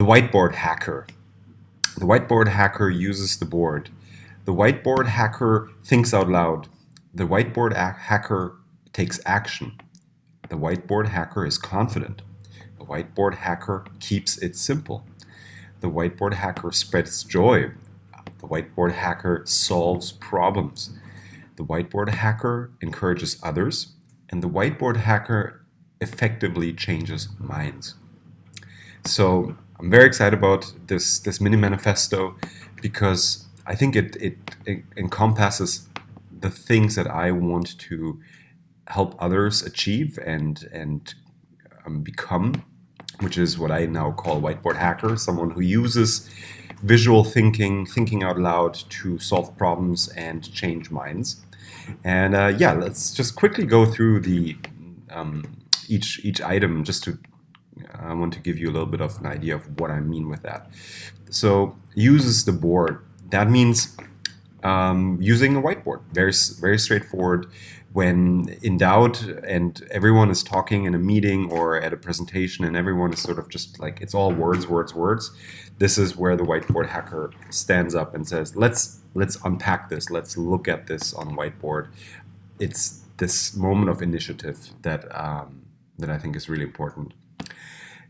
The whiteboard hacker. The whiteboard hacker uses the board. The whiteboard hacker thinks out loud. The whiteboard hacker takes action. The whiteboard hacker is confident. The whiteboard hacker keeps it simple. The whiteboard hacker spreads joy. The whiteboard hacker solves problems. The whiteboard hacker encourages others. And the whiteboard hacker effectively changes minds. So I'm very excited about this mini manifesto because I think it encompasses the things that I want to help others achieve and become, which is what I now call whiteboard hacker, someone who uses visual thinking, thinking out loud to solve problems and change minds. And yeah, let's just quickly go through the each item just to I want to give you a little bit of an idea of what I mean with that. So uses the board. That means using a whiteboard. Very straightforward. When in doubt and everyone is talking in a meeting or at a presentation and everyone is sort of just like, it's all words, words, words. This is where the whiteboard hacker stands up and says, let's unpack this. Let's look at this on whiteboard. It's this moment of initiative that I think is really important.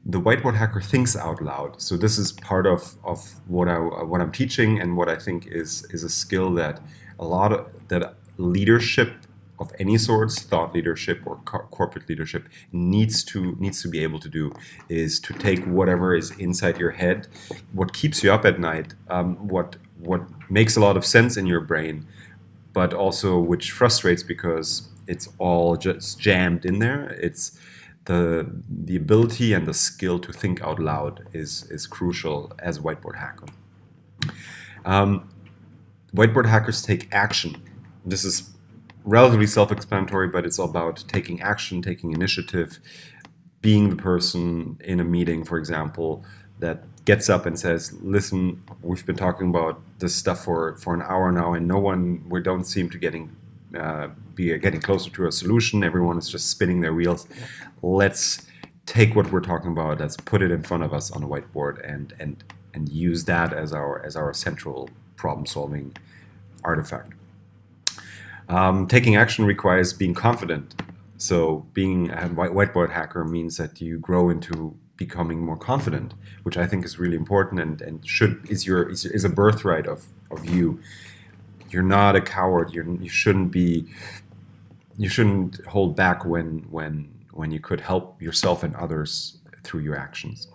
The whiteboard hacker thinks out loud. So this is part of what I'm teaching and what I think is a skill that that leadership of any sorts, thought leadership or corporate leadership needs to be able to do, is to take whatever is inside your head, what keeps you up at night, what makes a lot of sense in your brain, but also which frustrates because it's all just jammed in there. It's the ability and the skill to think out loud is crucial as a whiteboard hacker. Whiteboard hackers take action. This is relatively self-explanatory, but it's all about taking action, taking initiative, being the person in a meeting, for example, that gets up and says, listen, we've been talking about this stuff for an hour now and we don't seem to be getting closer to a solution. Everyone is just spinning their wheels. Let's take what we're talking about, let's put it in front of us on a whiteboard and use that as our central problem-solving artifact. Taking action requires being confident. So being a whiteboard hacker means that you grow into becoming more confident, which I think is really important and is a birthright of you. You're not a coward. You shouldn't hold back when you could help yourself and others through your actions.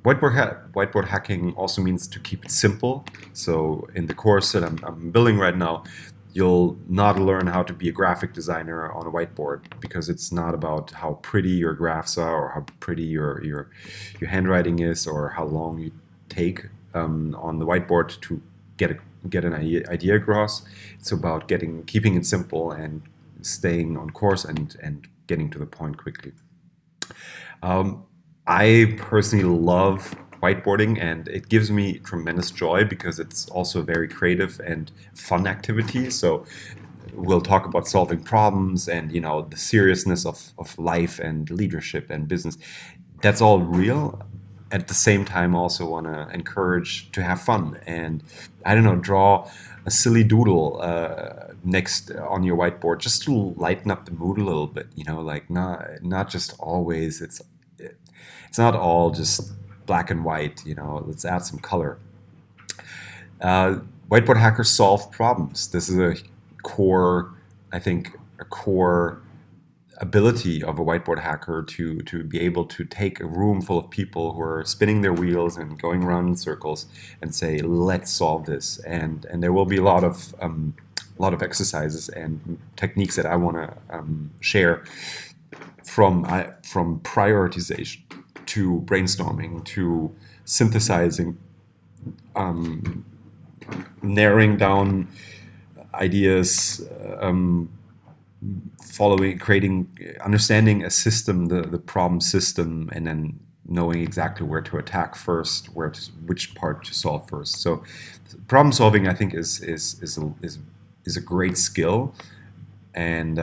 Whiteboard hacking also means to keep it simple. So in the course that I'm building right now, you'll not learn how to be a graphic designer on a whiteboard because it's not about how pretty your graphs are or how pretty your handwriting is or how long you take on the whiteboard to get an idea across. It's about keeping it simple and staying on course and getting to the point quickly. I personally love whiteboarding, and it gives me tremendous joy because it's also a very creative and fun activity. So we'll talk about solving problems and the seriousness of life and leadership and business. That's all real. At the same time, I also want to encourage to have fun and draw a silly doodle next on your whiteboard just to lighten up the mood a little bit. Like not just always. It's not all just black and white. Let's add some color. Whiteboard hackers solve problems. This is a core ability of a whiteboard hacker to be able to take a room full of people who are spinning their wheels and going around in circles and say, let's solve this. And there will be a lot of exercises and techniques that I want to share from prioritization to brainstorming to synthesizing, narrowing down ideas, understanding a system, the problem system, and then knowing exactly where to attack first, which part to solve first. So problem solving, I think, is a great skill, and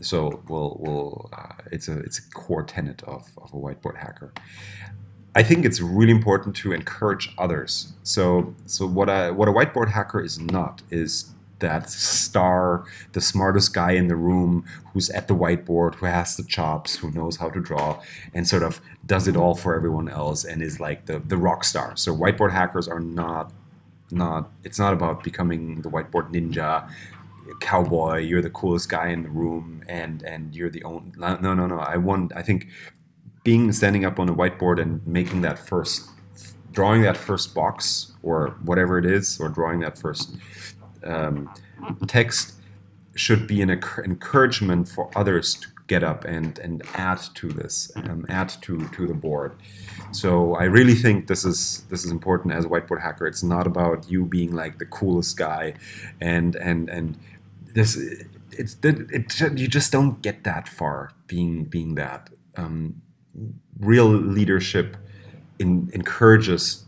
so it's a core tenet of a whiteboard hacker. I think it's really important to encourage others. So what a whiteboard hacker is not is that star, the smartest guy in the room who's at the whiteboard, who has the chops, who knows how to draw, and sort of does it all for everyone else and is like the rock star. So whiteboard hackers are not it's not about becoming the whiteboard ninja cowboy, you're the coolest guy in the room and you're the only. No, I think being standing up on a whiteboard and making that first, drawing that first box or whatever it is, or drawing that first text should be an encouragement for others to get up and add to this, add to the board. So I really think this is important as a whiteboard hacker. It's not about you being like the coolest guy, and this you just don't get that far being that. Real leadership encourages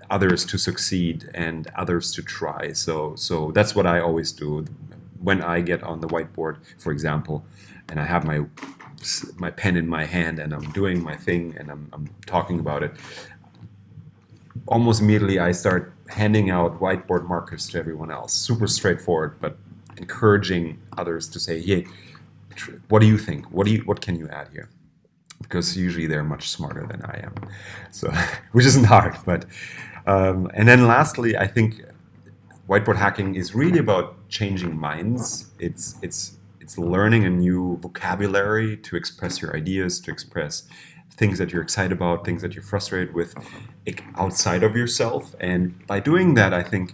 others to succeed and others to try. So that's what I always do when I get on the whiteboard, for example, and I have my pen in my hand and I'm doing my thing and I'm talking about it. Almost immediately I start handing out whiteboard markers to everyone else. Super straightforward, but encouraging others to say, hey, what do you think? What can you add here? Because usually they're much smarter than I am, so which isn't hard. But and then lastly, I think whiteboard hacking is really about changing minds. It's learning a new vocabulary to express your ideas, to express things that you're excited about, things that you're frustrated with, outside of yourself. And by doing that, I think,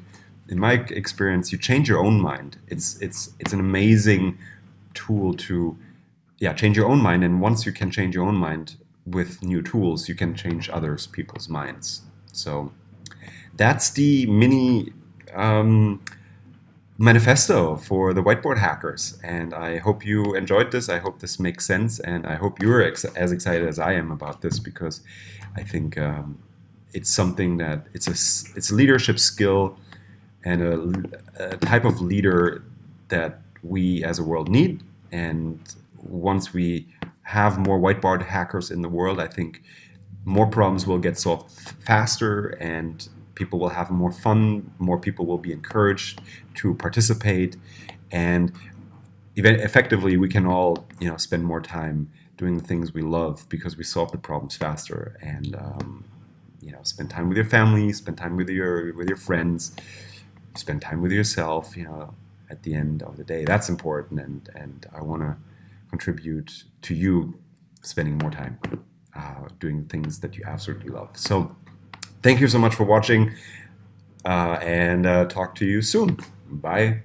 in my experience, you change your own mind. It's an amazing tool to change your own mind. And once you can change your own mind with new tools, you can change people's minds. So that's the mini manifesto for the whiteboard hackers. And I hope you enjoyed this. I hope this makes sense. And I hope you're as excited as I am about this, because I think it's something that it's a leadership skill and a type of leader that we as a world need. And once we have more whiteboard hackers in the world, I think more problems will get solved faster and people will have more fun, more people will be encouraged to participate, and effectively we can all spend more time doing the things we love because we solve the problems faster. And spend time with your family, spend time with your friends, spend time with yourself. At the end of the day, that's important, and I want to contribute to you spending more time doing things that you absolutely love. So thank you so much for watching, and talk to you soon. Bye.